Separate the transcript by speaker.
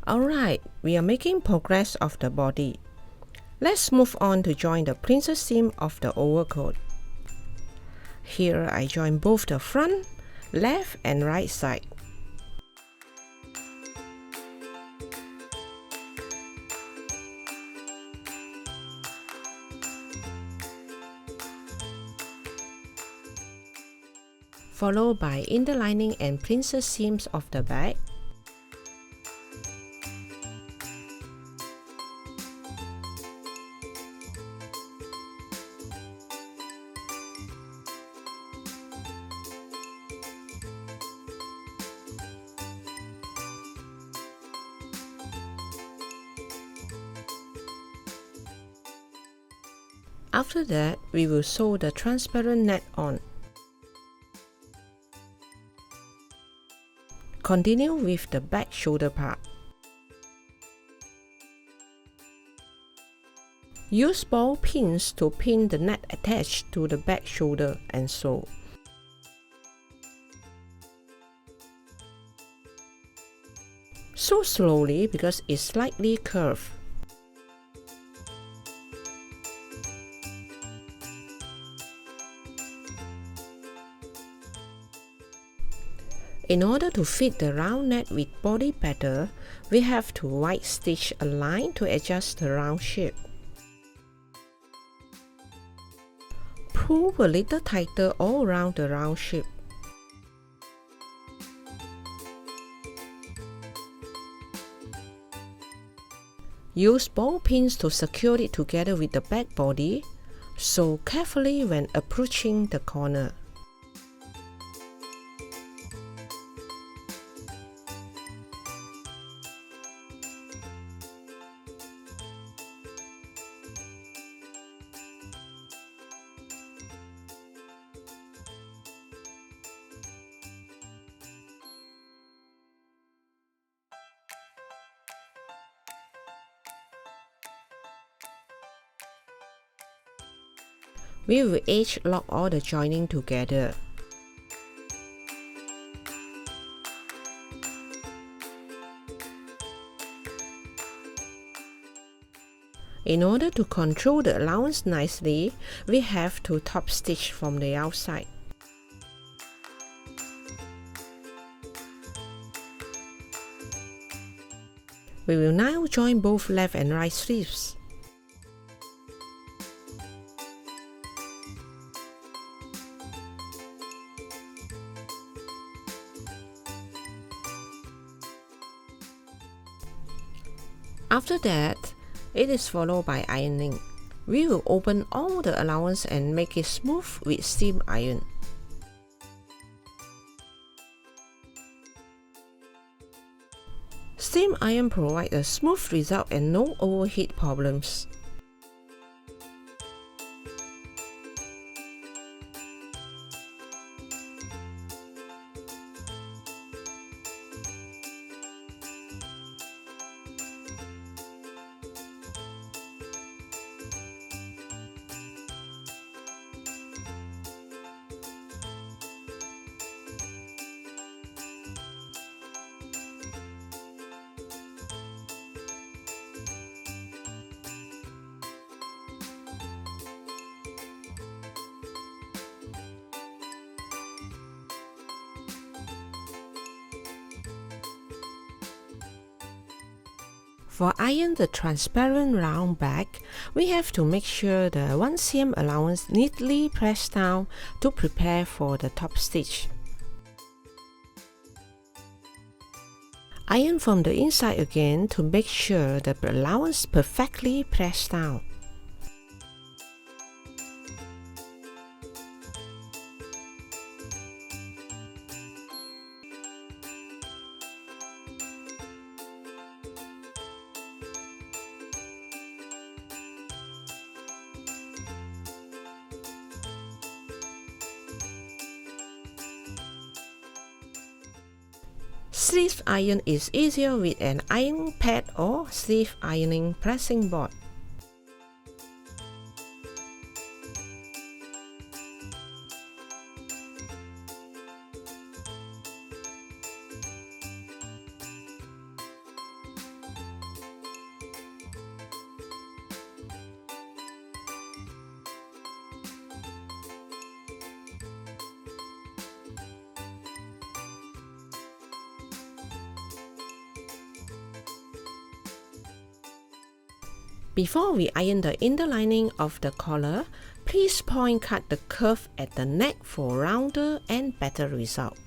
Speaker 1: Alright, we are making progress of the body. Let's move on to join the princess seam of the overcoat. Here I join both the front, left and right side. Followed by inner lining and princess seams of the back. After that, we will sew the transparent net on. Continue with the back shoulder part. Use ball pins to pin the net attached to the back shoulder and sew. Sew slowly because it's slightly curved. In order to fit the round net with body pattern, we have to white stitch a line to adjust the round shape. Pull a little tighter all around the round shape. Use ball pins to secure it together with the back body. Sew carefully when approaching the corner. We will edge lock all the joining together. In order to control the allowance nicely, we have to top stitch from the outside. We will now join both left and right sleeves. After that, it is followed by ironing. We will open all the allowance and make it smooth with steam iron. Steam iron provides a smooth result and no overheat problems. For iron the transparent round back, we have to make sure the 1 cm allowance neatly pressed down to prepare for the top stitch. Iron from the inside again to make sure the allowance perfectly pressed down. Sleeve iron is easier with an ironing pad or sleeve ironing pressing board. Before we iron the inner lining of the collar, please point cut the curve at the neck for rounder and better result.